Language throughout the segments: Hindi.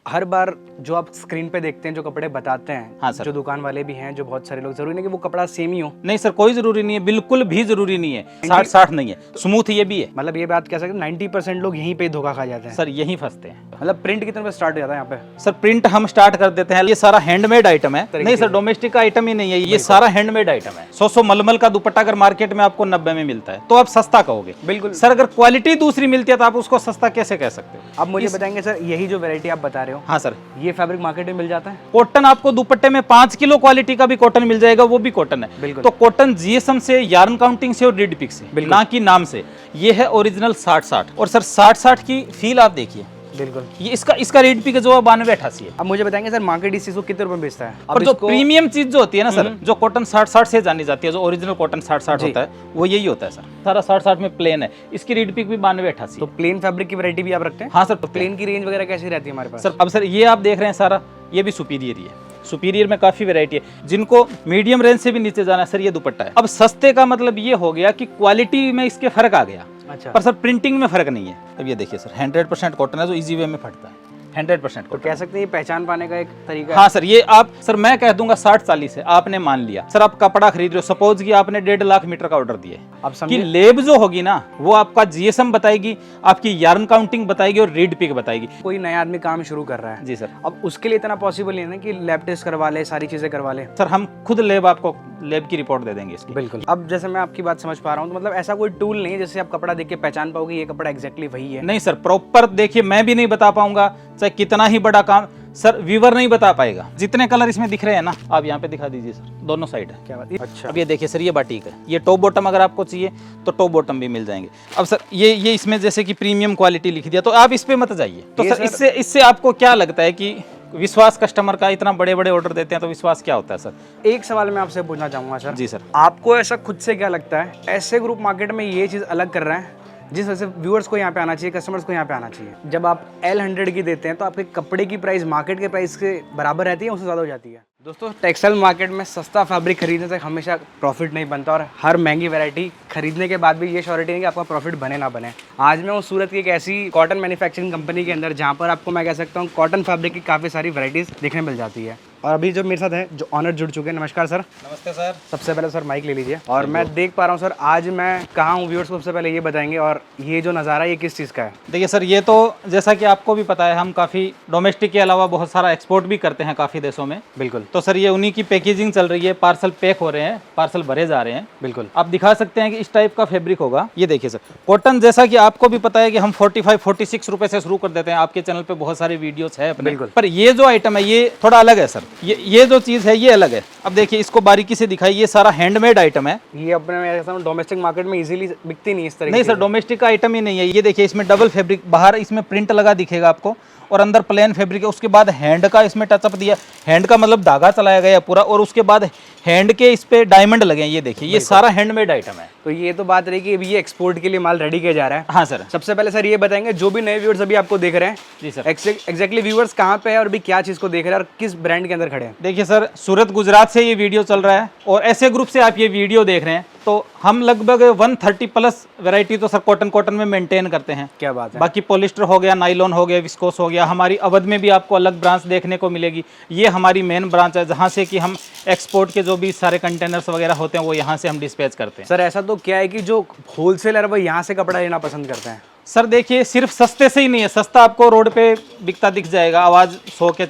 हर बार जो आप स्क्रीन पे देखते हैं जो कपड़े बताते हैं, हाँ सर, जो दुकान वाले भी हैं, जो बहुत सारे लोग, जरूरी नहीं कि वो कपड़ा सेम ही हो। नहीं सर, कोई जरूरी नहीं है, बिल्कुल भी जरूरी नहीं है। 60-60 नहीं है, स्मूथ ये भी है। मतलब ये बात कह सकते हैं 90% लोग यहीं पे धोखा खा जाते हैं सर यहीं फंसते हैं। मतलब प्रिंट कितने पे स्टार्ट हो जाता है यहाँ पे? सर प्रिंट हम स्टार्ट कर देते हैं, ये सारा हैंडमेड आइटम है। नहीं सर, डोमेस्टिक का आइटम ही नहीं है, ये सारा हैंडमेड आइटम है। 100 मलमल का दुपट्टा अगर मार्केट में आपको 90 में मिलता है तो आप सस्ता कहोगे। बिल्कुल सर, अगर क्वालिटी दूसरी मिलती है तो आप उसको सस्ता कैसे कह सकते हो? अब मुझे बताएंगे सर, यही जो वैरायटी आप बता रहे हो, हाँ सर, ये फैब्रिक मार्केट में मिल जाता है? कॉटन आपको दुपट्टे में 5 किलो क्वालिटी का भी कॉटन मिल जाएगा, वो भी कॉटन है। बिल्कुल। तो कॉटन जीएसएम से, यार्न काउंटिंग से और रीड पिक से, ना कि नाम से। ये है ओरिजिनल 60-60। और सर 60-60 की फील आप देखिए। बिल्कुल। ये इसका रीड पिक जो है 92-88 है। अब मुझे बताएंगे सर, मार्केट इस चीज को कितने रुपए में बेचता है? और जो प्रीमियम चीज जो होती है ना सर, जो कॉटन 60-60 से जानी जाती है, जो ओरिजिनल कॉटन 60-60 होता है, वो यही होता है सर। सारा 60-60 में प्लेन है, इसकी रीड पिक भी 92-88। तो प्लेन फैब्रिक की वैरायटी भी आप रखते हैं? हाँ सर। तो प्लेन की रेंज वगैरह कैसी रहती है हमारे पास? सर अब सर ये आप देख रहे हैं सारा, ये भी सुपीरियर ही है। सुपीरियर में काफी वैरायटी है। जिनको मीडियम रेंज से भी नीचे जाना है सर, ये दुपट्टा है। अब सस्ते का मतलब ये हो गया कि क्वालिटी में इसके फर्क आ गया। अच्छा। पर सर प्रिंटिंग में फर्क नहीं है। अब ये देखिए सर, 100% कॉटन है, जो इजी वे में फटता है। 100% तो कह सकते हैं ये पहचान पाने का एक तरीका है? हाँ सर, ये आप सर, मैं कह दूंगा 60-40 है, आपने मान लिया सर, आप कपड़ा खरीद रहे हो, सपोज कि आपने 1.5 लाख मीटर का ऑर्डर दिया, अब कि समझिए लेब जो होगी ना, वो आपका जीएसएम बताएगी, आपकी यार्न काउंटिंग बताएगी और रीड पिक बताएगी। कोई नया आदमी काम शुरू कर रहा है जी सर। अब उसके लिए इतना पॉसिबल नहीं है ना कि लैब टेस्ट करवा ले, सारी चीजें करवा ले? सर हम खुद लेब, आपको लेब की रिपोर्ट दे देंगे इसकी। बिल्कुल। अब जैसे मैं आपकी बात समझ पा रहा हूँ, तो मतलब ऐसा कोई टूल नहीं है जैसे आप कपड़ा देख के पहचान पाओगे ये कपड़ा एग्जैक्टली वही है? नहीं सर, प्रॉपर देखिए, मैं भी नहीं बता पाऊंगा, चाहे कितना ही बड़ा काम सर व्यूवर नहीं बता पाएगा। जितने कलर इसमें दिख रहे हैं ना, आप यहाँ पे दिखा दीजिए सर, दोनों साइड है। क्या बात? अच्छा। अब ये देखिए सर, ये बाटिक है, ये टॉप बॉटम अगर आपको चाहिए तो टॉप बॉटम भी मिल जाएंगे। अब सर ये इसमें जैसे कि प्रीमियम क्वालिटी लिख दिया, तो आप इस पे मत जाइए। तो सर इससे आपको क्या लगता है कि विश्वास कस्टमर का, इतना बड़े बड़े ऑर्डर देते हैं तो विश्वास क्या होता है सर? एक सवाल मैं आपसे पूछना चाहूंगा सर। जी सर। आपको ऐसा खुद से क्या लगता है, ऐसे ग्रुप मार्केट में ये चीज अलग कर रहे हैं जिस वजह से व्यूअर्स को यहाँ पे आना चाहिए, कस्टमर्स को यहाँ पे आना चाहिए? जब आप L100 की देते हैं तो आपके कपड़े की प्राइस मार्केट के प्राइस के बराबर रहती है, उससे ज़्यादा हो जाती है? दोस्तों, टेक्सटाइल मार्केट में सस्ता फैब्रिक खरीदने से हमेशा प्रॉफिट नहीं बनता, और हर महंगी वैरायटी खरीदने के बाद भी ये श्योरिटी नहीं कि आपका प्रॉफिट बने ना बने। आज मैं हूँ सूरत की एक ऐसी कॉटन मैन्युफैक्चरिंग कंपनी के अंदर जहाँ पर आपको मैं कह सकता हूँ कॉटन फैब्रिक की काफ़ी सारी वैरायटीज़ देखने मिल जाती है। और अभी जो मेरे साथ है, जो ऑनर जुड़ चुके हैं, नमस्कार सर। नमस्ते सर। सबसे पहले सर माइक ले लीजिए। और मैं देख पा रहा हूँ सर, आज मैं कहाँ हूँ, व्यूअर्स को सबसे पहले ये बताएंगे। और ये जो नज़ारा ये किस चीज़ का है? देखिए सर, ये तो जैसा कि आपको भी पता है, हम काफ़ी डोमेस्टिक के अलावा बहुत सारा एक्सपोर्ट भी करते हैं काफ़ी देशों में। बिल्कुल। तो सर ये उन्हीं की पैकेजिंग चल रही है, पार्सल पैक हो रहे हैं, पार्सल भरे जा रहे हैं। बिल्कुल। आप दिखा सकते हैं कि इस टाइप का फैब्रिक होगा। ये देखिए सर, कॉटन जैसा कि आपको भी पता है कि हम 45-46 रुपए से शुरू कर देते हैं। आपके चैनल पे बहुत सारे वीडियोस है अपने। बिल्कुल। पर ये जो आइटम है ये थोड़ा अलग है सर, ये जो चीज है ये अलग है। अब देखिए, इसको बारीकी से दिखाई, ये सारा हैंडमेड आइटम है। ये अपने मैं डोमेस्टिक मार्केट में इजीली बिकती नहीं इस तरह? नहीं सर, डोमेस्टिक का आइटम ही नहीं है। ये देखिए, इसमें डबल फैब्रिक, बाहर इसमें प्रिंट लगा दिखेगा आपको, और अंदर प्लेन फैब्रिक है। उसके बाद हैंड का इसमें टचअप दिया, हैंड का मतलब धागा चलाया गया पूरा, और उसके बाद हैंड के इस पे डायमंड लगे हैं। ये देखिए, ये सारा हैंडमेड आइटम है। तो ये तो बात रही कि अभी ये एक्सपोर्ट के लिए माल रेडी किया जा रहा है। हाँ सर। सबसे पहले सर ये बताएंगे, जो भी नए व्यूअर्स अभी आपको देख रहे हैं, जी सर, एग्जैक्टली व्यूअर्स कहाँ पे है और अभी क्या चीज़ को देख रहे हैं और किस ब्रांड के अंदर खड़े हैं? देखिए सर, सूरत गुजरात से ये वीडियो चल रहा है, और ऐसे ग्रुप से आप ये वीडियो देख रहे हैं, तो हम लगभग 130+ वैरायटी तो सर कॉटन में मेंटेन करते हैं। क्या बात है। बाकी पॉलिस्टर हो गया, नाइलॉन हो गया, विस्कोस हो गया। हमारी अवध में भी आपको अलग ब्रांच देखने को मिलेगी। ये हमारी मेन ब्रांच है, जहाँ से कि हम एक्सपोर्ट के जो भी सारे कंटेनर्स वगैरह होते हैं वो यहाँ से हम डिस्पैच करते हैं। सर ऐसा तो क्या है कि जो होलसेलर है वो यहाँ से कपड़ा लेना पसंद करते हैं? सर देखिए, सिर्फ सस्ते से ही नहीं है, सस्ता आपको रोड पे बिकता दिख जाएगा, आवाज 100 के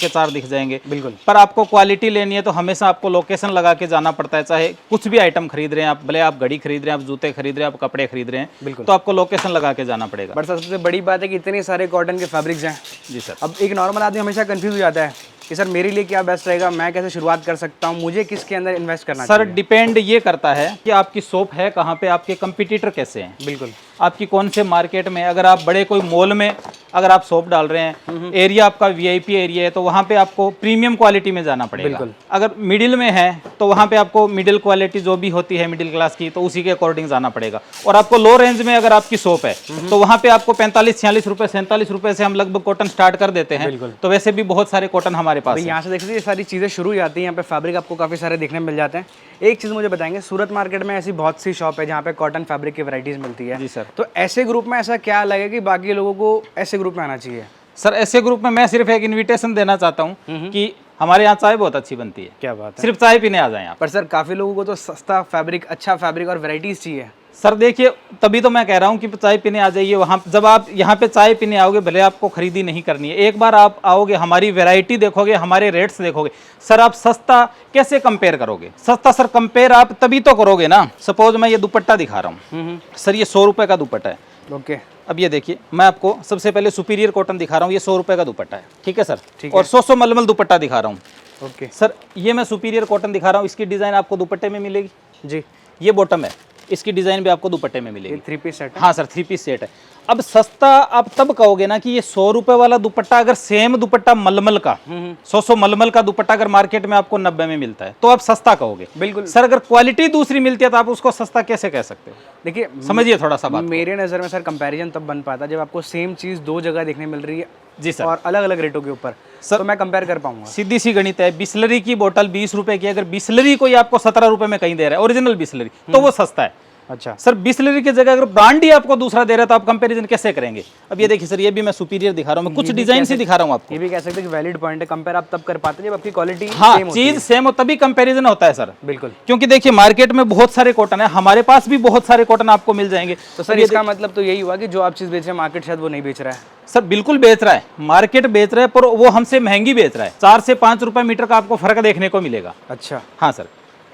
4 दिख जाएंगे। बिल्कुल। पर आपको क्वालिटी लेनी है तो हमेशा आपको लोकेशन लगा के जाना पड़ता है। चाहे कुछ भी आइटम खरीद रहे हैं आप, भले आप घड़ी खरीद रहे हैं, आप जूते खरीद रहे हैं, आप कपड़े खरीद रहे हैं, बिल्कुल, तो आपको लोकेशन लगा के जाना पड़ेगा। बट सबसे बड़ी बात है कि इतने सारे कॉटन के फैब्रिक्स हैं। जी सर। अब एक नॉर्मल आदमी हमेशा कंफ्यूज हो जाता है कि सर मेरे लिए क्या बेस्ट रहेगा, मैं कैसे शुरुआत कर सकता हूँ, मुझे किसके अंदर इन्वेस्ट करना सर चाहिए? डिपेंड ये करता है कि आपकी शॉप है कहाँ पे, आपके कंपटीटर कैसे हैं। बिल्कुल। आपकी कौन से मार्केट में, अगर आप बड़े कोई मॉल में अगर आप शॉप डाल रहे हैं, एरिया आपका वीआईपी एरिया है, तो वहाँ पे आपको प्रीमियम क्वालिटी में जाना पड़ेगा। बिल्कुल। अगर मिडिल में है तो वहाँ पे आपको मिडिल क्वालिटी जो भी होती है मिडिल क्लास की, तो उसी के अकॉर्डिंग जाना पड़ेगा। और आपको लो रेंज में अगर आपकी शॉप है तो वहाँ पे आपको 45-46 रुपए 47 रुपए से हम लगभग कॉटन स्टार्ट कर देते हैं। बिल्कुल। तो वैसे भी बहुत सारे कॉटन हमारे पास है। यहाँ से देख लीजिए, सारी चीज़ें शुरू हो जाती हैं। यहाँ पे फैब्रिक आपको काफ़ी सारे देखने मिल जाते हैं। एक चीज़ मुझे बताएंगे, सूरत मार्केट में ऐसी बहुत सी शॉप है जहाँ पे कॉटन फैब्रिक की वैरायटीज़ मिलती है। जी सर। तो ऐसे ग्रुप में ऐसा क्या अलग है कि बाकी लोगों को ऐसे ग्रुप में आना चाहिए? सर ऐसे ग्रुप में मैं सिर्फ एक इनविटेशन देना चाहता हूँ कि हमारे यहाँ चाय बहुत अच्छी बनती है। क्या बात है। सिर्फ चाय पीने आ जाएं आप। पर सर काफ़ी लोगों को तो सस्ता फैब्रिक, अच्छा फैब्रिक और वैरायटीज़ चाहिए। सर देखिए, तभी तो मैं कह रहा हूँ कि चाय पीने आ जाइए। वहाँ जब आप यहाँ पे चाय पीने आओगे, भले आपको खरीदी नहीं करनी है, एक बार आप आओगे, हमारी वैरायटी देखोगे, हमारे रेट्स देखोगे, सर आप सस्ता कैसे कंपेयर करोगे? सस्ता सर कंपेयर आप तभी तो करोगे ना। सपोज मैं ये दुपट्टा दिखा रहा हूँ सर, ये 100 रुपये का दुपट्टा है। ओके। अब ये देखिए, मैं आपको सबसे पहले सुपीरियर कॉटन दिखा रहा हूँ, ये 100 रुपये का दुपट्टा है, ठीक है सर। ठीक और 100 मलमल दुपट्टा दिखा रहा हूँ। ओके सर ये मैं सुपीरियर कॉटन दिखा रहा हूँ, इसकी डिज़ाइन आपको दुपट्टे में मिलेगी जी। ये बॉटम है, इसकी डिज़ाइन भी आपको दुपट्टे में मिलेगी। ये 3 पीस सेट है। हाँ सर, 3 पीस सेट है। अब सस्ता आप तब कहोगे ना कि ये 100 रुपये वाला दुपट्टा, अगर सेम दुपट्टा मलमल का 100 मलमल का दुपट्टा अगर मार्केट में आपको 90 में मिलता है तो आप सस्ता कहोगे। बिल्कुल सर अगर क्वालिटी दूसरी मिलती है तो आप उसको सस्ता कैसे कह सकते हो? देखिए, समझिए थोड़ा सा बात। मेरे नज़र में सर कंपैरिजन तब बन पाता है जब आपको सेम चीज़ 2 जगह देखने मिल रही है जी सर, और अलग अलग रेटों के ऊपर, सर तो मैं कंपेयर कर पाऊंगा। सीधी सी गणित है। बिस्लरी की बोतल 20 रुपए की, अगर बिस्लरी कोई आपको 17 रुपए में कहीं दे रहा है, ओरिजिनल बिस्लरी, तो वो सस्ता है। अच्छा सर बिस्लरी की जगह अगर ब्रांड ही आपको दूसरा दे रहा है तो आप कंपैरिजन कैसे करेंगे? अब ये देखिए सर, ये भी मैं सुपीरियर दिखा रहा हूँ, मैं कुछ डिजाइन से दिखा रहा हूँ आपको। ये भी कह सकते हैं कि वैलिड पॉइंट है, कंपेयर आप तब कर पाते हैं जब आपकी क्वालिटी हाँ, सेम होती है। चीज सेम हो तभी कंपैरिजन होता है सर। बिल्कुल। क्योंकि देखिए मार्केट में बहुत सारे कॉटन है, हमारे पास भी बहुत सारे कॉटन आपको मिल जाएंगे। तो सर इसका मतलब तो यही हुआ कि जो आप चीज़ बेच रहे हैं मार्केट शायद वो नहीं बेच रहा है। सर बिल्कुल बेच रहा है, मार्केट बेच रहा है, पर वो हमसे महंगी बेच रहा है। 4 से 5 रुपए मीटर का आपको फर्क देखने को मिलेगा। अच्छा हाँ सर।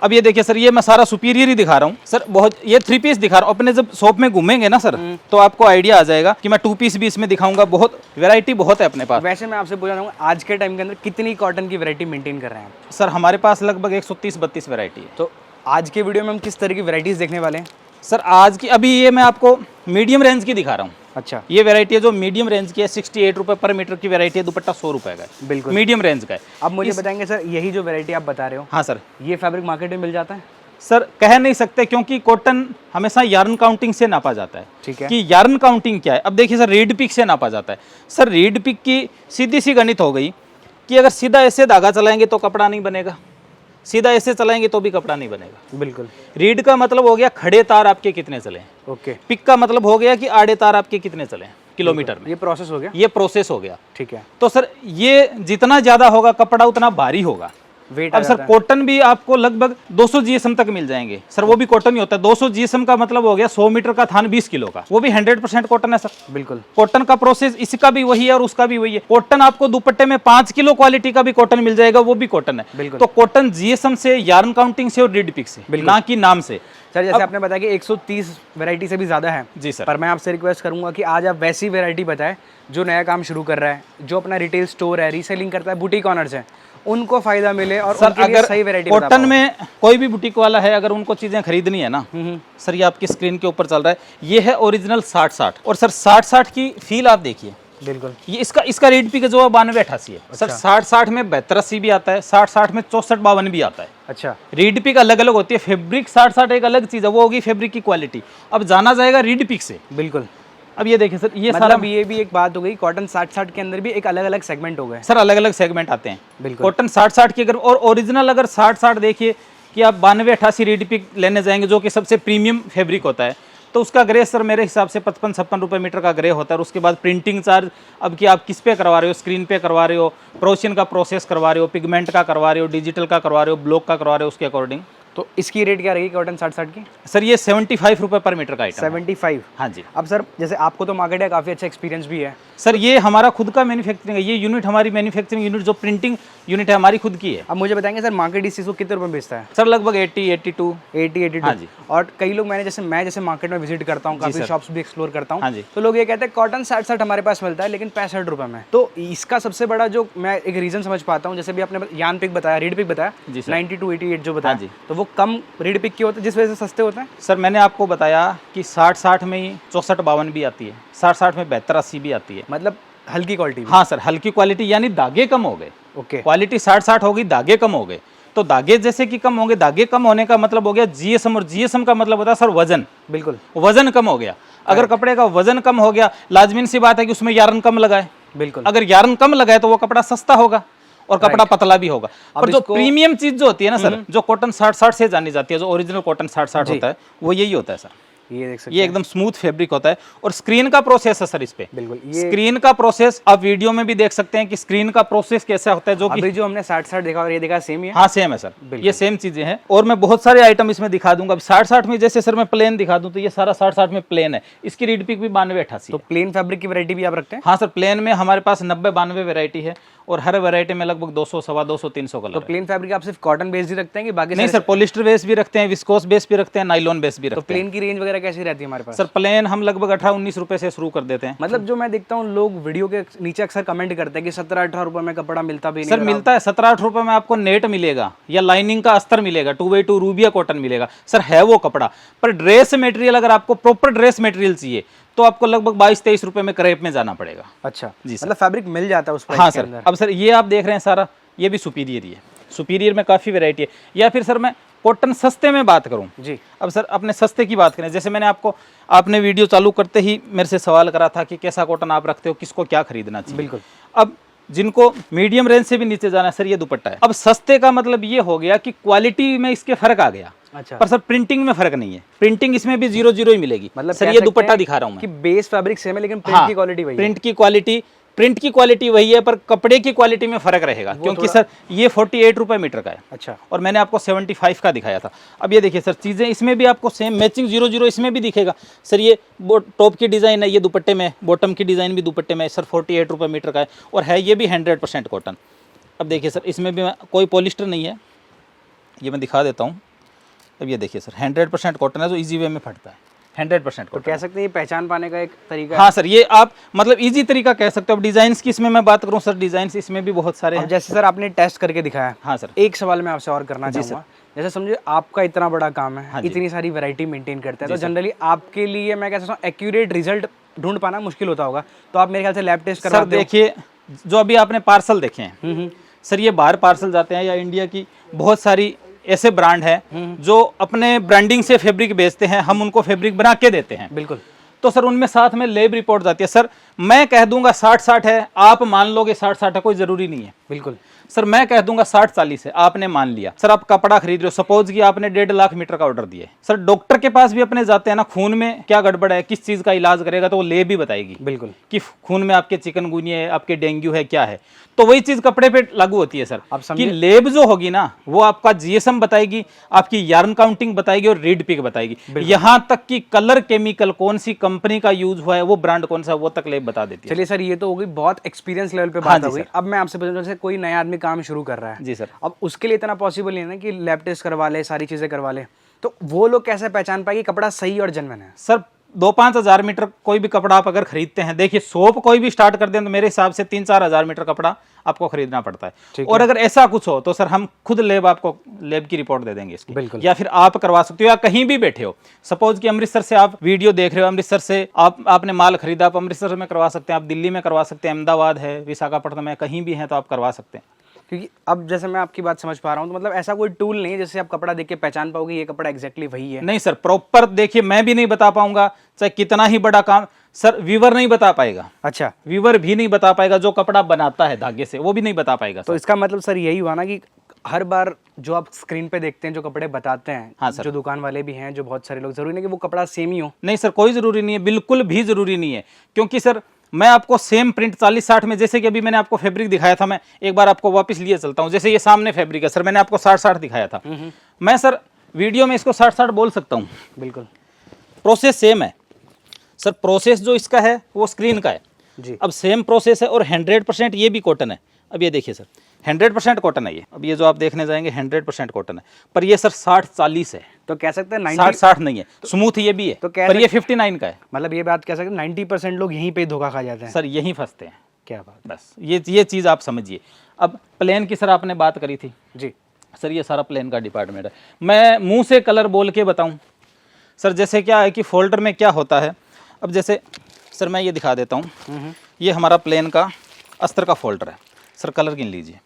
अब ये देखिए सर, ये मैं सारा सुपीरियर ही दिखा रहा हूँ सर। बहुत ये 3 पीस दिखा रहा हूँ। अपने जब शॉप में घूमेंगे ना सर, तो आपको आइडिया आ जाएगा कि मैं 2 पीस भी इसमें दिखाऊंगा। बहुत वैरायटी बहुत है अपने पास। वैसे मैं आपसे पूछना चाहूँगा, आज के टाइम के अंदर कितनी कॉटन की वैरायटी मेंटेन कर रहे हैं आप? सर हमारे पास लगभग 130-32 वैरायटी है। तो आज के वीडियो में हम किस तरह की वैरायटीज़ देखने वाले हैं? सर आज की अभी ये मैं आपको मीडियम रेंज की दिखा रहा हूँ। अच्छा, ये वैरायटी है जो मीडियम रेंज की है, 68 रुपये पर मीटर की वैरायटी है। दुपट्टा 100 रुपये का है, बिल्कुल मीडियम रेंज का है। अब मुझे बताएंगे सर, यही जो वैरायटी आप बता रहे हो, हाँ सर। ये फैब्रिक मार्केट में मिल जाता है? सर कह नहीं सकते, क्योंकि कॉटन हमेशा यार्न काउंटिंग से नापा जाता है। ठीक है। कि यार्न काउंटिंग क्या है? अब देखिए सर, रीड पिक से नापा जाता है। सर रीड पिक की सीधी सी गणित हो गई कि अगर सीधा ऐसे धागा चलाएंगे तो कपड़ा नहीं बनेगा, सीधा ऐसे चलाएंगे तो भी कपड़ा नहीं बनेगा। बिल्कुल। रीड का मतलब हो गया खड़े तार आपके कितने चले, ओके। पिक का मतलब हो गया कि आड़े तार आपके कितने चले किलोमीटर में। ये प्रोसेस हो गया। ये प्रोसेस हो गया। ठीक है। तो सर ये जितना ज्यादा होगा कपड़ा उतना भारी होगा। वेट अब सर कॉटन भी आपको लगभग 200 जीएसएम तक मिल जाएंगे सर, वो भी कॉटन ही होता है। 200 जीएसएम का मतलब हो गया 100 मीटर का थान 20 किलो का, वो भी 100% कॉटन है सर। बिल्कुल। कॉटन का प्रोसेस इसका भी वही है और उसका भी वही है। कॉटन आपको दुपट्टे में 5 किलो क्वालिटी का भी कॉटन मिल जाएगा, वो भी कॉटन है। बिल्कुल। तो कॉटन जीएसएम से, यार्न काउंटिंग से और रीड पिक से, ना कि नाम से। सर जैसे आपने बताया कि 130 वैरायटी से भी ज़्यादा है जी सर। पर मैं आपसे रिक्वेस्ट करूंगा कि आज आप वैसी वैरायटी बताएं जो नया काम शुरू कर रहा है, जो अपना रिटेल स्टोर है, रीसेलिंग करता है, बुटीक ऑनर्स है, उनको फायदा मिले और सर उनके लिए सही वैरायटी बता कॉटन पाओ। में कोई भी बुटीक वाला है, अगर उनको चीजें खरीदनी है ना सर, ये आपकी स्क्रीन के ऊपर चल रहा है, ये है ओरिजिनल 60-60। और सर 60-60 की फील आप देखिए, बिल्कुल। ये इसका रेट भी जो 92-88 है। सर 60-60 में 72-80 भी आता है, 60-60 में 64-52 भी आता है। अच्छा, रीड पिक अलग अलग होती है। फैब्रिक 60-60 एक अलग चीज है, वो होगी फैब्रिक की क्वालिटी। अब जाना जाएगा रीड पिक से। बिल्कुल। अब ये देखिए सर, ये सारा मतलब ये भी एक बात हो गई, कॉटन 60-60 के अंदर भी एक अलग अलग सेगमेंट हो गए सर, अलग अलग सेगमेंट आते हैं। बिल्कुल। कॉटन 60-60 की अगर, और ओरिजिनल अगर 60-60 देखिए कि आप 92-88 रीड पिक लेने जाएंगे जो कि सबसे प्रीमियम फैब्रिक होता है, तो उसका ग्रे सर मेरे हिसाब से 55-56 रुपये मीटर का ग्रे होता है। और उसके बाद प्रिंटिंग चार्ज, अब कि आप किस पे करवा रहे हो, स्क्रीन पे करवा रहे हो, प्रोशियन का प्रोसेस करवा रहे हो, पिगमेंट का करवा रहे हो, डिजिटल का करवा रहे हो, ब्लॉक का करवा रहे हो, उसके अकॉर्डिंग। तो इसकी रेट क्या रहेगी कॉटन 60-60 की? सर ये 75 रुपये पर मीटर का आइटम है। 75। हाँ जी। अब सर जैसे आपको तो मार्केट है, काफ़ी अच्छा एक्सपीरियंस भी है। सर ये हमारा खुद का मैन्युफैक्चरिंग है, ये यूनिट हमारी मैन्युफैक्चरिंग यूनिट जो प्रिंटिंग यूनिट है हमारी खुद की है। अब मुझे बताएंगे सर, मार्केट इस चीज़ को कितने रुपए में बेचता है? सर लगभग 80-82। 80-82। हाँ जी। और कई लोग, मैं जैसे मार्केट में विजिट करता हूँ, काफ़ी शॉप्स भी एक्सप्लोर करता हूँ, हाँ जी। तो लोग ये कहते हैं कॉटन 60-60 हमारे पास मिलता है लेकिन 65 रुपये में। तो इसका सबसे बड़ा जो मैं एक रीज़न समझ पाता हूँ, जैसे भी आपने यार्न पिक बताया, रीड पिक बताया, 92-88 जो बताया, हाँ जी। तो वो कम रीड पिक के होते हैं जिस वजह से सस्ते होते हैं। सर मैंने आपको बताया कि 60-60 में ही 64-52 भी आती है, 60-60 में 72-80 भी आती है। मतलब हल्की क्वालिटी। हाँ सर, हल्की क्वालिटी, यानी दागे कम हो गए। ओके। क्वालिटी 60-60 होगी, दागे कम हो गए। तो दागे जैसे कि कम होंगे, दागे कम होने का मतलब हो गया जीएसएम, और जीएसएम का मतलब होता है सर वजन। बिल्कुल। वजन कम हो गया। अगर कपड़े का वजन कम हो गया, लाजमीन सी बात है कि उसमें यार्न कम लगाए। बिल्कुल। अगर यार्न कम लगाए तो वो कपड़ा सस्ता होगा और कपड़ा पतला भी होगा। और जो प्रीमियम चीज जो होती है ना सर, जो कॉटन 60-60 से जानी जाती है, जो ओरिजिनल कॉटन 60-60 होता है, वो यही होता है सर। ये देख सकते ये एकदम स्मूथ फैब्रिक होता है। और स्क्रीन का प्रोसेस है सर इस पे, बिल्कुल ये स्क्रीन का प्रोसेस आप वीडियो में भी देख सकते हैं कि स्क्रीन का प्रोसेस कैसा होता है, जो कि अभी जो हमने 60-60 देखा और ये देखा सेम ही है। हाँ सेम है सर, ये सेम चीजें हैं। और मैं बहुत सारे आइटम इसमें दिखा दूंगा। अब 60-60 में जैसे सर मैं प्लेन दिखा दूं तो ये सारा 60-60 में प्लेन है। इसकी रीड पिक भी 92-88 तो प्लेन फैब्रिक की वैरायटी भी आप रखते हैं? हाँ सर, प्लेन में हमारे पास 90-92 वैरायटी है और हर वैरायटी में लगभग 200, 250, 300 कलर तो है। प्लेन फैब्रिक आप सिर्फ कॉटन बेस्ड ही रखते हैं कि बाकी नहीं सर, पॉलिस्टर बेस भी रखते हैं, विस्कोस बेस भी रखते हैं, नाइलॉन बेस भी तो रखते हैं। प्लेन की रेंज वगैरह कैसी रहती है हमारे पास? सर प्लेन हम लगभग 18-19 रुपए से शुरू कर देते हैं। मतलब जो मैं देखता हूँ लोग वीडियो के नीचे अक्सर कमेंट करते हैं कि 17-18 रुपए में कपड़ा मिलता भी नहीं। सर मिलता है 17-8 रुपए में, आपको नेट मिलेगा या लाइनिंग का अस्तर मिलेगा, 2x2 रूबिया कॉटन मिलेगा सर, है वो कपड़ा। पर ड्रेस मटेरियल अगर आपको प्रॉपर ड्रेस मटेरियल चाहिए तो आपको लगभग 22-23 रुपए में क्रेप में जाना पड़ेगा। अच्छा जी मतलब फैब्रिक मिल जाता है उस प्राइस हाँ के सर। अंदर। अब सर ये आप देख रहे हैं सारा, ये भी सुपीरियर ही है। सुपीरियर में काफ़ी वैरायटी है। या फिर सर मैं कॉटन सस्ते में बात करूं जी। अब सर अपने सस्ते की बात करें, जैसे मैंने आपने वीडियो चालू करते ही मेरे से सवाल करा था कि कैसा कॉटन आप रखते हो, किसको क्या खरीदना चाहिए। बिल्कुल। अब जिनको मीडियम रेंज से भी नीचे जाना है सर, ये दुपट्टा है। अब सस्ते का मतलब ये हो गया कि क्वालिटी में इसके फर्क आ गया। अच्छा। पर सर प्रिंटिंग में फर्क नहीं है, प्रिंटिंग इसमें भी 0-0 ही मिलेगी। मतलब सर ये दुपट्टा दिखा रहा हूं मैं कि बेस फैब्रिक सेम है लेकिन प्रिंट की क्वालिटी वही है। प्रिंट की क्वालिटी वही है, पर कपड़े की क्वालिटी में फर्क रहेगा, क्योंकि सर ये 48 रुपए मीटर का है। अच्छा। और मैंने आपको 75 का दिखाया था। अब ये देखिए सर, चीज़ें इसमें भी आपको सेम मैचिंग 0-0 इसमें भी दिखेगा। सर ये टॉप की डिज़ाइन है, ये दुपट्टे में, बॉटम की डिज़ाइन भी दुपट्टे में सर 48 रुपये मीटर का है और है ये भी 100% कॉटन। अब देखिए सर, इसमें भी कोई पॉलिस्टर नहीं है, ये मैं दिखा देता हूँ। अब ये देखिए सर 100% कॉटन है, जो ईजी वे में फटता है, 100% तो कॉटन। कह सकते हैं ये पहचान पाने का एक तरीका हाँ सर, ये आप मतलब इजी तरीका कह सकते हो। अब डिजाइन्स की इसमें मैं बात करूँ सर, डिजाइन्स इसमें भी बहुत सारे है। हैं। जैसे सर आपने टेस्ट करके दिखाया। हाँ सर। एक सवाल मैं आपसे और करना चाहूँगा, जैसे समझिए आपका इतना बड़ा काम है, हाँ जी। इतनी सारी वैरायटी मेंटेन करते हैं, तो जनरली आपके लिए मैं कह सकता हूँ एक्यूरेट रिजल्ट ढूंढ पाना मुश्किल होता होगा, तो आप मेरे ख्याल से लैब टेस्ट करवाते हो। सर देखिए, जो अभी आपने पार्सल देखे हैं सर, ये बाहर पार्सल जाते हैं या इंडिया की बहुत सारी ऐसे ब्रांड हैं जो अपने ब्रांडिंग से फैब्रिक बेचते हैं, हम उनको फैब्रिक बना के देते हैं। बिल्कुल। तो सर उनमें साथ में लैब रिपोर्ट जाती है। सर मैं कह दूंगा 60-60 है, आप मान लोगे 60-60 है, कोई जरूरी नहीं है। बिल्कुल। सर मैं कह दूंगा 60-40 है, आपने मान लिया। सर आप कपड़ा खरीद रहे हो, सपोज कि आपने 1.5 लाख मीटर का ऑर्डर दिया है। सर डॉक्टर के पास भी अपने जाते हैं ना, खून में क्या गड़बड़ है, किस चीज का इलाज करेगा, तो वो ले भी बताएगी। बिल्कुल। कि खून में आपके चिकनगुनिया है, आपके डेंगू है, क्या है। तो वही चीज कपड़े पे लागू होती है सर, कि लेब जो होगी ना वो आपका जीएसएम बताएगी, आपकी यार्न काउंटिंग बताएगी और रीड पिक बताएगी। यहां तक कि कलर केमिकल कौन सी कंपनी का यूज हुआ है, वो ब्रांड कौन सा, वो तक लेब बता देती है। चलिए सर, ये तो हो गई बहुत एक्सपीरियंस लेवल पे बात हो गई। अब मैं आपसे पूछूं, जैसे कोई नया आदमी काम शुरू कर रहा है जी सर, अब उसके लिए इतना पॉसिबल नहीं है ना कि लैब टेस्ट करवा ले, सारी चीजें करवा ले, तो वो लोग कैसे पहचान पाएगी कपड़ा सही और जेन्युइन है? सर 2-5 हज़ार मीटर कोई भी कपड़ा आप अगर खरीदते हैं, देखिए सोप कोई भी स्टार्ट कर दें तो मेरे हिसाब से 3-4 हज़ार मीटर कपड़ा आपको खरीदना पड़ता है। और अगर ऐसा कुछ हो तो सर हम खुद लेब आपको लेब की रिपोर्ट दे देंगे इसकी। बिल्कुल। या फिर आप करवा सकते हो, या कहीं भी बैठे हो, सपोज कि अमृतसर से आप वीडियो देख रहे हो, अमृतसर से आपने माल खरीदा, आप अमृतसर में करवा सकते हैं, आप दिल्ली में करवा सकते हैं, अहमदाबाद है, विशाखापट्टनम है, कहीं भी है तो आप करवा सकते हैं। क्योंकि अब जैसे मैं आपकी बात समझ पा रहा हूँ, तो मतलब ऐसा कोई टूल नहीं है जिससे आप कपड़ा देख के पहचान पाओगे ये कपड़ा एग्जैक्टली वही है? नहीं सर, प्रॉपर देखिए मैं भी नहीं बता पाऊंगा, चाहे कितना ही बड़ा काम, सर वीवर नहीं बता पाएगा। अच्छा। वीवर भी नहीं बता पाएगा, जो कपड़ा बनाता है धागे से वो भी नहीं बता पाएगा। तो इसका मतलब सर यही हुआ ना कि हर बार जो आप स्क्रीन पे देखते हैं, जो कपड़े बताते हैं, हाँ सर, जो दुकान वाले भी हैं, जो बहुत सारे लोग, जरूरी नहीं कि वो कपड़ा सेम ही हो। नहीं सर, कोई जरूरी नहीं है, बिल्कुल भी जरूरी नहीं है। क्योंकि सर मैं आपको सेम प्रिंट 40-60 में, जैसे कि अभी मैंने आपको फैब्रिक दिखाया था, मैं एक बार आपको वापस लिए चलता हूँ। जैसे ये सामने फैब्रिक है सर, मैंने आपको 60-60 दिखाया था, मैं सर वीडियो में इसको 60-60 बोल सकता हूँ। बिल्कुल। प्रोसेस सेम है सर, प्रोसेस जो इसका है वो स्क्रीन का है जी। अब सेम प्रोसेस है और 100% ये भी कॉटन है। अब ये देखिए सर 100% कॉटन है ये। अब ये जो आप देखने जाएंगे 100% कॉटन है, पर ये सर 60-40 है। तो कह सकते हैं 60-60 नहीं है, स्मूथ ये भी है, तो पर ये 59 का है। मतलब ये बात कह सकते हैं 90% लोग यहीं पे धोखा खा जाते हैं सर, यहीं फंसते हैं। क्या बात, बस ये चीज़ आप समझिए। अब प्लेन की सर आपने बात करी थी जी सर, ये सारा प्लेन का डिपार्टमेंट है। मैं मुंह से कलर बोल के बताऊं सर, जैसे क्या है कि फोल्डर में क्या होता है। अब जैसे सर मैं ये दिखा देता हूँ, ये हमारा प्लेन का अस्तर का फोल्डर है सर, कलर गिन लीजिए,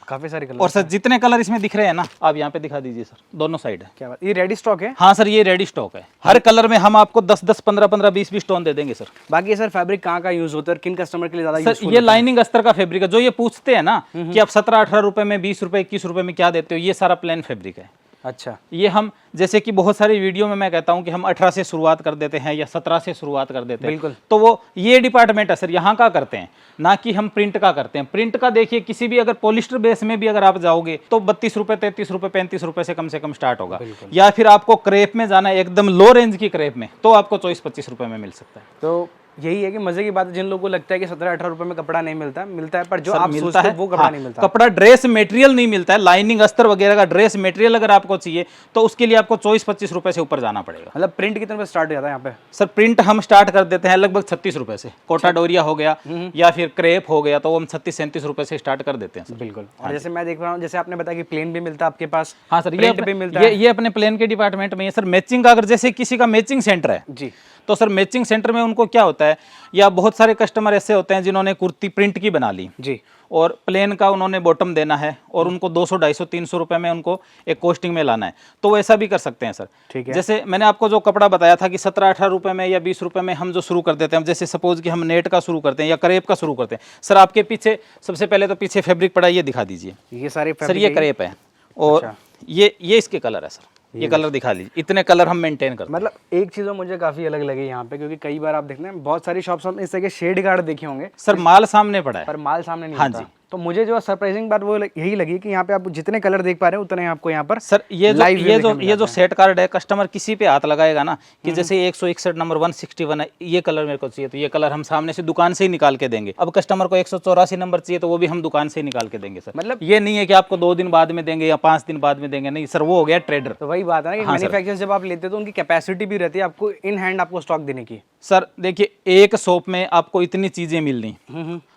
काफी सारे कलर। और सर जितने कलर इसमें दिख रहे हैं ना, आप यहाँ पे दिखा दीजिए सर, दोनों साइड है। क्या बात, ये रेडी स्टॉक है? हाँ सर, ये रेडी स्टॉक है। हर कलर में हम आपको 10-10, 15-15, 20-20 स्टोन दे देंगे सर। बाकी सर फैब्रिक कहाँ का यूज होता है और किन कस्टमर के लिए ज्यादा सर यूजफुल? ये लाइनिंग अस्तर का फैब्रिक है। जो ये पूछते हैं ना कि आप 17-18 रुपए में, 20 रुपए, 21 रुपए में क्या देते हो, ये सारा प्लेन फैब्रिक है। अच्छा, ये हम जैसे कि बहुत सारी वीडियो में मैं कहता हूं कि हम 18 से शुरुआत कर देते हैं या 17 से शुरुआत कर देते हैं, बिल्कुल। तो वो ये डिपार्टमेंट है सर, यहाँ का करते हैं, ना कि हम प्रिंट का करते हैं। प्रिंट का देखिए किसी भी अगर पॉलिस्टर बेस में भी अगर आप जाओगे तो 32 रुपए, 33 रुपए, 35 रुपए से कम स्टार्ट होगा। या फिर आपको क्रेप में जाना है, एकदम लो रेंज की क्रेप में, तो आपको 24-25 रुपए में मिल सकता है। तो यही है कि मजे की बात है, जिन लोगों को लगता है कि 17-18 रुपए में कपड़ा नहीं मिलता है, पर जो सर, आप मिलता सोचते है हो वो कपड़ा हाँ, नहीं मिलता। कपड़ा ड्रेस मटेरियल नहीं मिलता है, लाइनिंग अस्तर वगैरह का ड्रेस मटेरियल अगर आपको चाहिए तो उसके लिए आपको 24-25 रुपए से ऊपर जाना पड़ेगा। मतलब प्रिंट कितने रुपए स्टार्ट हो जाता है यहाँ पे? सर प्रिंट हम स्टार्ट कर देते हैं लगभग 36 रुपए से, कोटा डोरिया हो गया या फिर क्रेप हो गया, तो वो हम 36-37 रुपए से स्टार्ट कर देते हैं सर। बिल्कुल। और जैसे मैं देख रहा हूँ, जैसे आपने बताया कि प्लेन भी मिलता है आपके पास। हाँ सर, प्रिंट भी मिलता है। ये अपने प्लेन के डिपार्टमेंट में है सर। मैचिंग का अगर जैसे किसी का मैचिंग सेंटर है जी, तो सर मैचिंग सेंटर में उनको क्या होता है, या बहुत सारे कस्टमर ऐसे होते हैं जिन्होंने कुर्ती प्रिंट की बना ली जी, और प्लेन का उन्होंने बॉटम देना है और उनको 200, 250, 300 रुपए में उनको एक कॉस्टिंग में लाना है, तो वो ऐसा भी कर सकते हैं सर। ठीक है। जैसे मैंने आपको जो कपड़ा बताया था कि 17-18 रुपए में या 20 रुपए में हम जो शुरू कर देते हैं, जैसे सपोज कि हम नेट का शुरू करते हैं या करेप का शुरू करते हैं। सर आपके पीछे सबसे पहले तो पीछे फैब्रिक पड़ा है, ये दिखा दीजिए ये सारे सर, ये करेप है और अच्छा। ये इसके कलर है सर, ये कलर दिखा लीजिए, इतने कलर हम मेंटेन करते हैं। मतलब एक चीज़ मुझे काफ़ी अलग लगी यहाँ पे, क्योंकि कई बार आप देखते हैं बहुत सारी शॉप्स में इस तरह के शेड गार्ड देखे होंगे, सर माल सामने पड़ा है पर माल सामने नहीं हाँ होता। जी। तो मुझे जो सरप्राइजिंग बात वो यही लगी कि यहाँ पे आप जितने कलर देख पा रहे हैं उतने आपको यहाँ पर सर ये जो सेट कार्ड है, कस्टमर किसी पे हाथ लगाएगा ना कि जैसे 161 नंबर 161 है, ये कलर मेरे को चाहिए, तो ये कलर हम सामने से दुकान से ही निकाल के देंगे। अब कस्टमर को 184 नंबर चाहिए तो वो भी हम दुकान से ही निकाल के देंगे सर। मतलब ये नहीं है कि आपको 2 दिन बाद में देंगे या 5 दिन बाद में देंगे, नहीं सर, वो हो गया ट्रेडर। तो वही बात है ना कि मैन्युफैक्चरर जब आप लेते हो तो उनकी कैपेसिटी भी रहती है आपको इन हैंड आपको स्टॉक देने की। सर देखिए, एक शॉप में आपको इतनी चीजें मिलनी,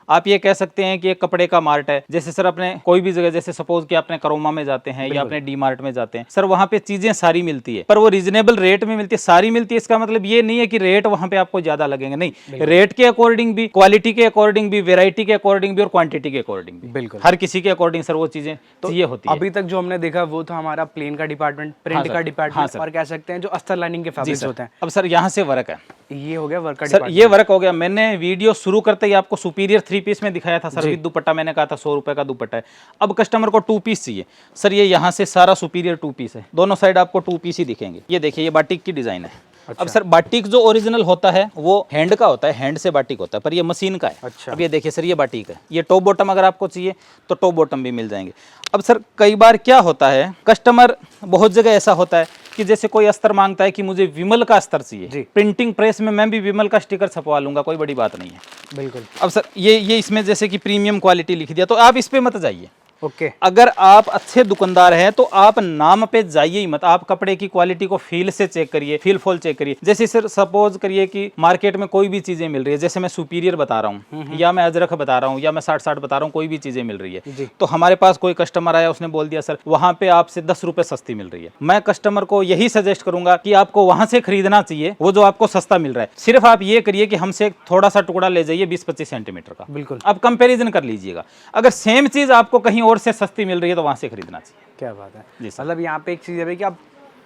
आप ये कह सकते हैं कि एक कपड़े का मार्ट है। जैसे सर अपने कोई भी जगह, जैसे सपोज कि आपने करोमा में जाते हैं या अपने डी मार्ट में जाते हैं, सर वहाँ पे चीजें सारी मिलती है, पर वो रीजनेबल रेट में मिलती है, सारी मिलती है। इसका मतलब ये नहीं है कि रेट वहाँ पे आपको ज्यादा लगेंगे, नहीं, रेट के अकॉर्डिंग भी, क्वालिटी के अकॉर्डिंग भी, वेरायटी के अकॉर्डिंग भी और क्वांटिटी के अकॉर्डिंग भी, बिल्कुल हर किसी के अकॉर्डिंग सर वो चीजें तो ये होती है। अभी तक जो हमने देखा वो था हमारा प्लेन का डिपार्टमेंट, प्रिंट का डिपार्टमेंट, और कह सकते हैं जो अस्तर लाइनिंग के फैब्रिक्स होते हैं। अब सर यहाँ से वर्क है, ये हो गया वर्क का सर, ये वर्क हो गया। मैंने वीडियो शुरू करते ही आपको सुपीरियर 3 पीस में दिखाया था सर, विद दुपट्टा, मैंने कहा था 100 रुपए का दुपट्टा है। अब कस्टमर को 2 पीस चाहिए सर, ये यहाँ से सारा सुपीरियर 2 पीस है, दोनों साइड आपको 2 पीस ही दिखेंगे। ये देखिए, ये बाटिक की डिजाइन है। अच्छा। अब सर बाटिक जो ओरिजिनल होता है वो हैंड का होता है, हैंड से बाटिक होता है, पर ये मशीन का है। अच्छा। अब ये देखिए सर, ये बाटिक है, ये टॉप बॉटम अगर आपको चाहिए तो टॉप बॉटम भी मिल जाएंगे। अब सर कई बार क्या होता है, कस्टमर बहुत जगह ऐसा होता है कि जैसे कोई अस्तर मांगता है कि मुझे विमल का अस्तर चाहिए, प्रिंटिंग प्रेस में मैं भी विमल का स्टिकर छपवा लूंगा, कोई बड़ी बात नहीं है। बिल्कुल। अब सर ये इसमें जैसे कि प्रीमियम क्वालिटी लिख दिया, तो आप इस पे मत जाइए। ओके। अगर आप अच्छे दुकानदार हैं तो आप नाम पे जाइए ही मत, आप कपड़े की क्वालिटी को फील से चेक करिए, फील फॉल चेक करिए। जैसे सर सपोज करिए कि मार्केट में कोई भी चीजें मिल रही है, जैसे मैं सुपीरियर बता रहा हूँ या मैं अजरक बता रहा हूँ या मैं 60-60 बता रहा हूँ, कोई भी चीजें मिल रही है, तो हमारे पास कोई कस्टमर आया, उसने बोल दिया सर वहां पे आपसे 10 रुपए सस्ती मिल रही है, मैं कस्टमर को यही सजेस्ट करूंगा कि आपको वहां से खरीदना चाहिए वो जो आपको सस्ता मिल रहा है। सिर्फ आप ये करिए कि हमसे थोड़ा सा टुकड़ा ले जाइए 20-25 सेंटीमीटर का, बिल्कुल आप कंपेरिजन कर लीजिएगा। अगर सेम चीज आपको कहीं और से सस्ती मिल रही है तो वहां से खरीदना चाहिए। क्या बात है। जी सर। मतलब यहाँ पे एक चीज़ है कि आप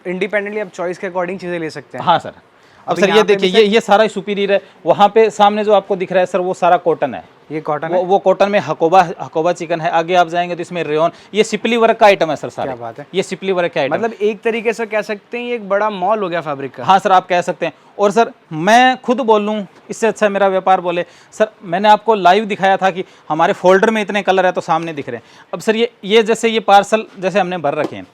इंडिपेंडेंटली आप चॉइस के अकॉर्डिंग चीज़ें ले सकते हैं। हाँ सर। अब सर ये देखिए, ये सारा सुपीरियर है, वहाँ पे सामने जो आपको दिख रहा है सर वो सारा कॉटन है, ये कॉटन है, वो कॉटन में हकोबा चिकन है। आगे आप जाएंगे तो इसमें रेयन, ये सिपली वर्क का आइटम है सर सारा। क्या बात है। ये सिपली वर्क का आइटम, मतलब एक तरीके से कह सकते हैं ये एक बड़ा मॉल हो गया फैब्रिक का। हाँ सर, आप कह सकते हैं। और सर मैं खुद बोल लूँ, इससे अच्छा मेरा व्यापार बोले सर, मैंने आपको लाइव दिखाया था कि हमारे फोल्डर में इतने कलर है तो सामने दिख रहे हैं। अब सर ये जैसे ये पार्सल जैसे हमने भर रखे हैं,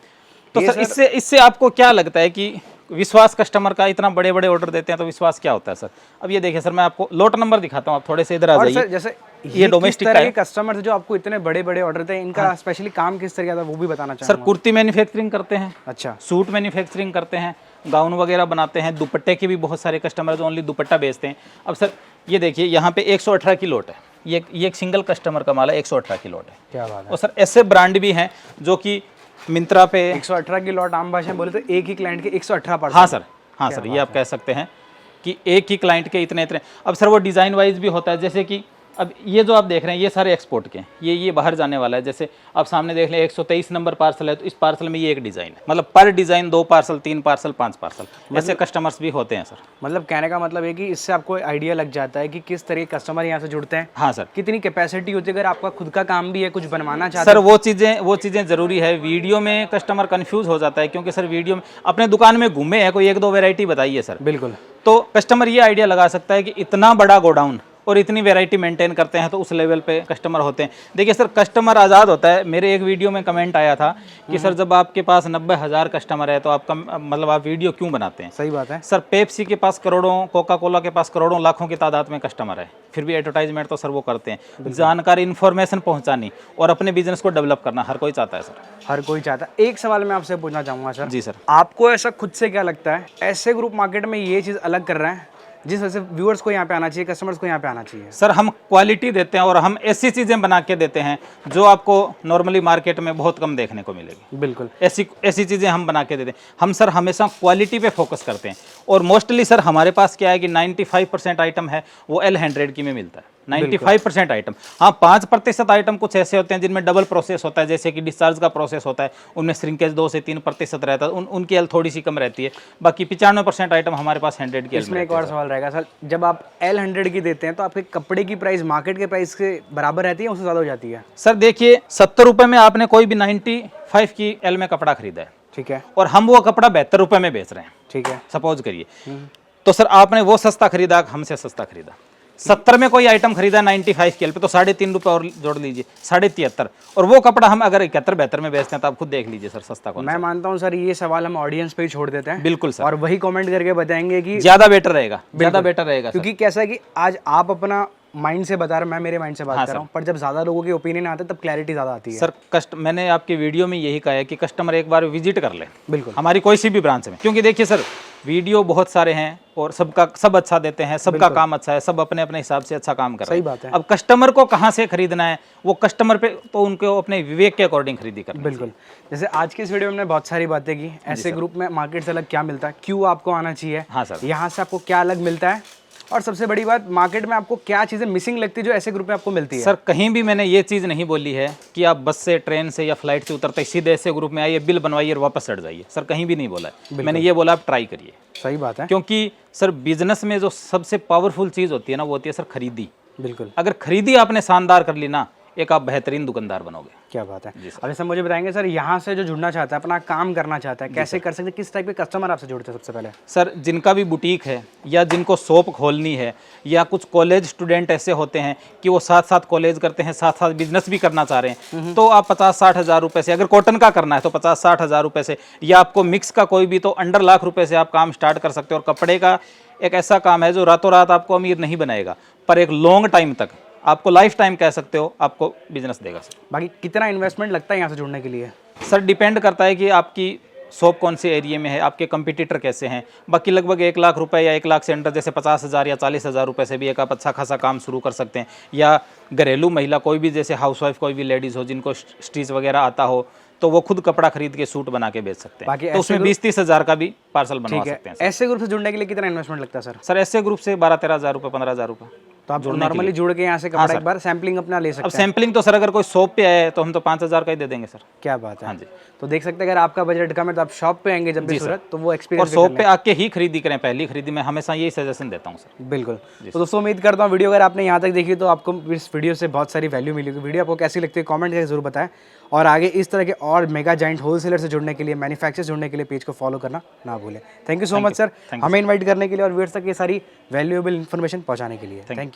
तो सर इससे आपको क्या लगता है कि विश्वास कस्टमर का, इतना बड़े बड़े ऑर्डर देते हैं तो विश्वास क्या होता है सर। अब ये देखिए सर, मैं आपको लोट नंबर दिखाता हूँ, आप थोड़े से इधर आ जाइए। जैसे ये डोमेस्टिक तरह के कस्टमर जो आपको इतने बड़े बड़े ऑर्डर देते हैं, इनका स्पेशली काम किस तरह का था वो भी बताना चाहूँगा। सर कुर्ती मैन्युफैक्चरिंग करते हैं, अच्छा, सूट मैन्युफैक्चरिंग करते हैं, गाउन वगैरह बनाते हैं, दुपट्टे के भी बहुत सारे कस्टमर जो ओनली दुपट्टा बेचते हैं। अब सर ये देखिए, यहाँ पे 118 की लोट है, ये एक सिंगल कस्टमर का माल है, 118 की लोट है। क्या बात है। और सर ऐसे ब्रांड भी हैं जो कि मिंत्रा पे 118 की लॉट, आम भाषा में बोले तो एक ही क्लाइंट के 118 पार्सल। हाँ सर, हाँ सर, ये आप कह सकते हैं कि एक ही क्लाइंट के इतने इतने। अब सर वो डिज़ाइन वाइज भी होता है, जैसे कि अब ये जो आप देख रहे हैं ये सारे एक्सपोर्ट के हैं, ये बाहर जाने वाला है। जैसे आप सामने देख लें 123 नंबर पार्सल है, तो इस पार्सल में ये एक डिज़ाइन है, मतलब पर डिज़ाइन 2 पार्सल 3 पार्सल 5 पार्सल, ऐसे कस्टमर्स भी होते हैं सर। मतलब कहने का मतलब है कि इससे आपको आइडिया लग जाता है कि किस तरह के कस्टमर यहाँ से जुड़ते हैं। हाँ सर, कितनी कैपेसिटी होती है, अगर आपका खुद का काम भी है, कुछ बनवाना चाहते सर वो चीज़ें ज़रूरी है। वीडियो में कस्टमर कंफ्यूज हो जाता है, क्योंकि सर वीडियो में अपने दुकान में घूमे हैं, कोई 1-2 वैरायटी बताइए सर, बिल्कुल, तो कस्टमर ये आइडिया लगा सकता है कि इतना बड़ा गोडाउन और इतनी वैरायटी मेंटेन करते हैं, तो उस लेवल पे कस्टमर होते हैं। देखिए सर, कस्टमर आज़ाद होता है। मेरे एक वीडियो में कमेंट आया था कि सर जब आपके पास 90,000 कस्टमर है तो आपका मतलब आप वीडियो क्यों बनाते हैं? सही बात है सर, पेप्सी के पास करोड़ों, कोका कोला के पास करोड़ों लाखों की तादाद में कस्टमर है, फिर भी एडवर्टाइजमेंट तो सर वो करते हैं। जानकारी, इन्फॉर्मेशन पहुंचानी और अपने बिजनेस को डेवलप करना हर कोई चाहता है सर। हर कोई चाहता है। एक सवाल मैं आपसे पूछना चाहूँगा सर। जी सर। आपको ऐसा खुद से क्या लगता है, ऐसे ग्रुप मार्केट में ये चीज़ अलग कर रहे हैं जिस वजह से व्यूअर्स को यहाँ पे आना चाहिए, कस्टमर्स को यहाँ पे आना चाहिए? सर, हम क्वालिटी देते हैं और हम ऐसी चीज़ें बना के देते हैं जो आपको नॉर्मली मार्केट में बहुत कम देखने को मिलेगी। बिल्कुल, ऐसी चीज़ें हम बना के देते हैं। हम सर हमेशा क्वालिटी पे फोकस करते हैं, और मोस्टली सर हमारे पास क्या है कि 95% आइटम है वो L100 की में मिलता है। 95% आइटम, हाँ 5% आइटम कुछ ऐसे होते हैं जिनमें डबल प्रोसेस होता है, जैसे कि डिस्चार्ज का प्रोसेस होता है, उनमें श्रिंकेज 2 से 3% रहता है, उनकी एल थोड़ी सी कम रहती है। बाकी 95% आइटम हमारे पास 100 की। इसमें एक और सवाल रहेगा सर, जब आप L100 की देते हैं तो आपके कपड़े की प्राइस मार्केट के प्राइस के बराबर रहती है, उससे ज़्यादा हो जाती है? सर देखिए, 70 रुपये में आपने कोई भी 95 की एल में कपड़ा खरीदा है, ठीक है, और हम वो कपड़ा 72 रुपये में बेच रहे हैं, ठीक है, सपोज करिए, तो सर आपने वो सस्ता खरीदा, हमसे सस्ता खरीदा। 70 में कोई आइटम खरीदा 95 की एल पे, तो 3.5 रुपये और जोड़ लीजिए, 73.5, और वो कपड़ा हम अगर 71-72 में बेचते हैं तो आप खुद देख लीजिए सर सस्ता कौन। मैं मानता हूँ सर ये सवाल हम ऑडियंस पे ही छोड़ देते हैं। बिल्कुल सर, और वही कमेंट करके बताएंगे कि ज़्यादा बेटर रहेगा, ज़्यादा बेटर रहेगा, क्योंकि कैसा है कि आज आप अपना माइंड से बता रहे, मैं मेरे माइंड से बात कर रहा हूँ, पर जब ज़्यादा लोगों के ओपिनियन आते हैं तब क्लैरिटी ज़्यादा आती है। सर मैंने आपके वीडियो में यही कहा है कि कस्टमर एक बार विजिट कर ले, बिल्कुल, हमारी कोई सी भी ब्रांच में, क्योंकि देखिए सर वीडियो बहुत सारे हैं और सब अच्छा देते हैं, सबका काम अच्छा है, सब अपने अपने हिसाब से अच्छा काम कर रहे हैं। सही बात है। अब कस्टमर को कहाँ से खरीदना है, वो कस्टमर पे तो उनको अपने विवेक के अकॉर्डिंग खरीदी करनी। बिल्कुल, जैसे आज की इस वीडियो में हमने बहुत सारी बातें की, ऐसे ग्रुप में मार्केट से अलग क्या मिलता है, क्यों आपको आना चाहिए, हाँ सर, यहाँ से आपको क्या अलग मिलता है, और सबसे बड़ी बात मार्केट में आपको क्या चीज़ें मिसिंग लगती है जो ऐसे ग्रुप में आपको मिलती है। सर कहीं भी मैंने ये चीज़ नहीं बोली है कि आप बस से, ट्रेन से या फ्लाइट से उतरते सीधे ऐसे ग्रुप में आइए, बिल बनवाइए और वापस चढ़ जाइए। सर कहीं भी नहीं बोला है, मैंने ये बोला आप ट्राई करिए। सही बात है, क्योंकि सर बिजनेस में जो सबसे पावरफुल चीज़ होती है ना, वो होती है सर खरीदी। बिल्कुल, अगर खरीदी आपने शानदार कर ली ना, एक आप बेहतरीन दुकानदार बनोगे। क्या बात है। अब सर मुझे बताएंगे सर, यहाँ से जो जुड़ना चाहता है, अपना काम करना चाहता है, कैसे कर सकते हैं, किस टाइप के कस्टमर आपसे जुड़ते हैं? सबसे पहले सर जिनका भी बुटीक है या जिनको शॉप खोलनी है, या कुछ कॉलेज स्टूडेंट ऐसे होते हैं कि वो साथ साथ कॉलेज करते हैं, साथ साथ बिजनेस भी करना चाह रहे हैं, तो आप 50-60 हज़ार रुपये से, अगर कॉटन का करना है तो 50-60 हज़ार रुपये से, या आपको मिक्स का कोई भी तो अंडर लाख रुपये से आप काम स्टार्ट कर सकते हो। और कपड़े का एक ऐसा काम है जो रातों रात आपको अमीर नहीं बनाएगा, पर एक लॉन्ग टाइम तक, आपको लाइफ टाइम कह सकते हो, आपको बिजनेस देगा सर। बाकी कितना इन्वेस्टमेंट लगता है यहाँ से जुड़ने के लिए? सर डिपेंड करता है कि आपकी शॉप कौन से एरिया में है, आपके कंपटीटर कैसे हैं। बाकी लगभग 1 लाख रुपए या 1 लाख से अंडर, जैसे 50,000 या 40,000 रुपये से भी एक आप अच्छा खासा काम शुरू कर सकते हैं। या घरेलू महिला कोई भी, जैसे हाउसवाइफ कोई भी लेडीज़ हो जिनको स्टिच वगैरह आता हो, तो वो खुद कपड़ा खरीद के सूट बना के बेच सकते हैं। बाकी तो उसमें 20-30 हज़ार का भी पार्सल बनवा सकते हैं। ऐसे ग्रुप से जुड़ने के लिए कितना इन्वेस्टमेंट लगता है सर? सर ऐसे ग्रुप से 12-13 हज़ार रुपये, 15 हज़ार रुपये। तो आप नॉर्मली जुड़ के यहाँ से कपड़ा एक बार सैम्पलिंग अपना ले सकते हैं। अब सैम्पलिंग तो सर अगर कोई शॉप पे आए तो हम तो 5,000 का ही दे देंगे सर। क्या बात है। हाँ जी, तो देख सकते हैं अगर आपका बजट कम है तो आप शॉप पे आएंगे जब भी सूरत, तो वो और एक्सपीरियंस शॉप पे आके ही खरीदी करें, पहली खरीदी में हमेशा यही सजेशन देता हूँ सर। बिल्कुल। तो दोस्तों उम्मीद करता हूँ वीडियो अगर आपने यहाँ तक देखी तो आपको इस वीडियो से बहुत सारी वैल्यू मिली होगी। वीडियो आपको कैसी लगती है कमेंट करके जरूर बताएं, और आगे इस तरह के और मेगा जाइंट होलसेलर से जुड़ने के लिए, मैन्युफैक्चर जुड़ने के लिए पेज को फॉलो करना ना भूलें। Thank you so much sir, हमें इन्वाइट करने के लिए और व्यूअर्स तक ये सारी वैल्यूएबल इन्फॉर्मेशन पहुँचाने के लिए। Thank you.